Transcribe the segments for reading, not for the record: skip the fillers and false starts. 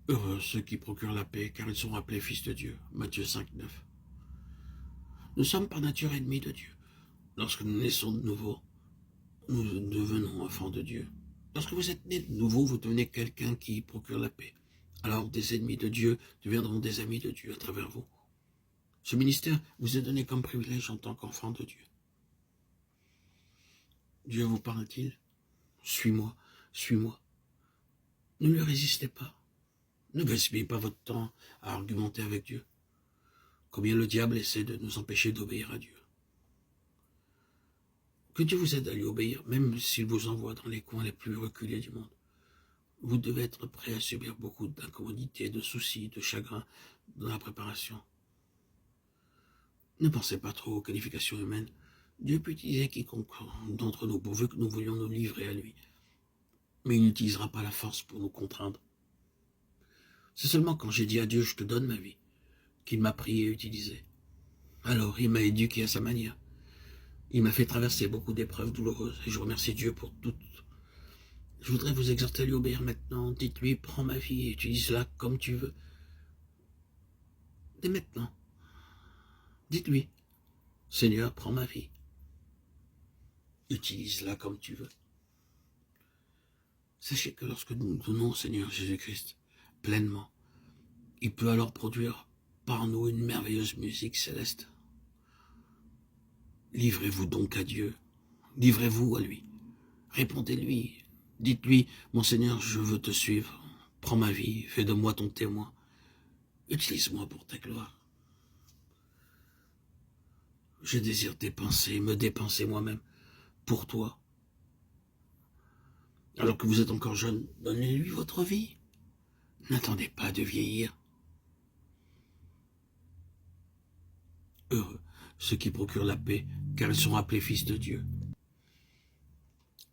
Heureux ceux qui procurent la paix, car ils sont appelés fils de Dieu. Matthieu 5, 9. Nous sommes par nature ennemis de Dieu. Lorsque nous naissons de nouveau, nous devenons enfants de Dieu. Lorsque vous êtes né de nouveau, vous devenez quelqu'un qui procure la paix. Alors des ennemis de Dieu deviendront des amis de Dieu à travers vous. Ce ministère vous est donné comme privilège en tant qu'enfant de Dieu. Dieu vous parle-t-il? Suis-moi, suis-moi. Ne lui résistez pas. Ne gaspillez pas votre temps à argumenter avec Dieu. Combien le diable essaie de nous empêcher d'obéir à Dieu. Que Dieu vous aide à lui obéir, même s'il vous envoie dans les coins les plus reculés du monde. Vous devez être prêt à subir beaucoup d'incommodités, de soucis, de chagrins dans la préparation. Ne pensez pas trop aux qualifications humaines. Dieu peut utiliser quiconque d'entre nous pourvu que nous voulions nous livrer à lui. Mais il n'utilisera pas la force pour nous contraindre. C'est seulement quand j'ai dit à Dieu, je te donne ma vie, qu'il m'a pris et utilisé. Alors il m'a éduqué à sa manière. Il m'a fait traverser beaucoup d'épreuves douloureuses et je remercie Dieu pour toutes. Je voudrais vous exhorter à lui obéir maintenant. Dites-lui, prends ma vie et utilise-la comme tu veux. Dès maintenant. Dites-lui, Seigneur, prends ma vie. Utilise-la comme tu veux. Sachez que lorsque nous donnons au Seigneur Jésus-Christ pleinement, il peut alors produire par nous une merveilleuse musique céleste. Livrez-vous donc à Dieu. Livrez-vous à lui. Répondez-lui. Dites-lui, mon Seigneur, je veux te suivre. Prends ma vie, fais de moi ton témoin. Utilise-moi pour ta gloire. Je désire dépenser, me dépenser moi-même pour toi. Alors que vous êtes encore jeune, donnez-lui votre vie. N'attendez pas de vieillir. Heureux ceux qui procurent la paix, car ils sont appelés fils de Dieu.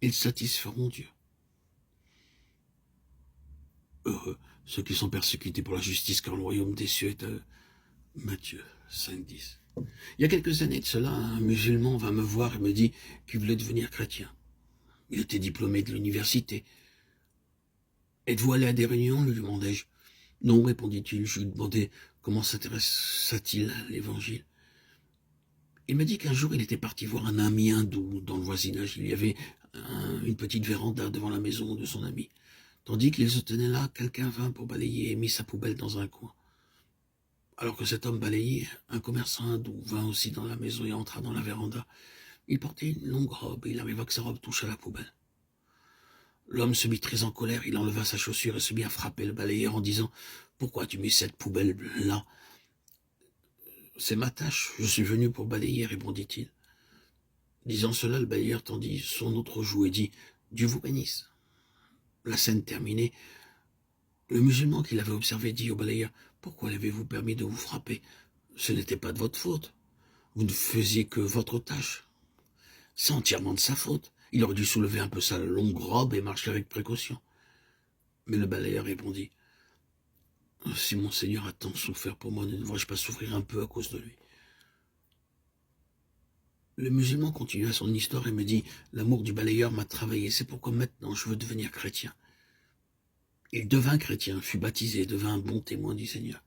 Ils satisferont Dieu. Heureux ceux qui sont persécutés pour la justice, car le royaume des cieux est à eux. Matthieu 5, 10. Il y a quelques années de cela, un musulman vint me voir et me dit qu'il voulait devenir chrétien. Il était diplômé de l'université. Êtes-vous allé à des réunions, lui demandai-je. Non, répondit-il. Je lui demandai comment s'intéressa-t-il à l'évangile. Il m'a dit qu'un jour il était parti voir un ami hindou dans le voisinage. Il y avait une petite véranda devant la maison de son ami. Tandis qu'il se tenait là, quelqu'un vint pour balayer et mit sa poubelle dans un coin. Alors que cet homme balayait, un commerçant hindou vint aussi dans la maison et entra dans la véranda. Il portait une longue robe et il arriva que sa robe toucha la poubelle. L'homme se mit très en colère, il enleva sa chaussure et se mit à frapper le balayeur en disant « Pourquoi tu mets cette poubelle-là » ?»« C'est ma tâche, je suis venu pour balayer, répondit-il. Disant cela, le balayeur tendit son autre joue et dit « Dieu vous bénisse ». La scène terminée, le musulman qui l'avait observé dit au balayeur « Pourquoi l'avez-vous permis de vous frapper? Ce n'était pas de votre faute. Vous ne faisiez que votre tâche. C'est entièrement de sa faute. Il aurait dû soulever un peu sa longue robe et marcher avec précaution. » Mais le balayeur répondit « Si mon Seigneur a tant souffert pour moi, ne devrais-je pas souffrir un peu à cause de lui ?» Le musulman continua son histoire et me dit « L'amour du balayeur m'a travaillé, c'est pourquoi maintenant je veux devenir chrétien. » Il devint chrétien, fut baptisé, devint un bon témoin du Seigneur.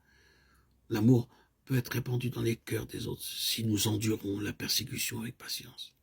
L'amour peut être répandu dans les cœurs des autres si nous endurons la persécution avec patience.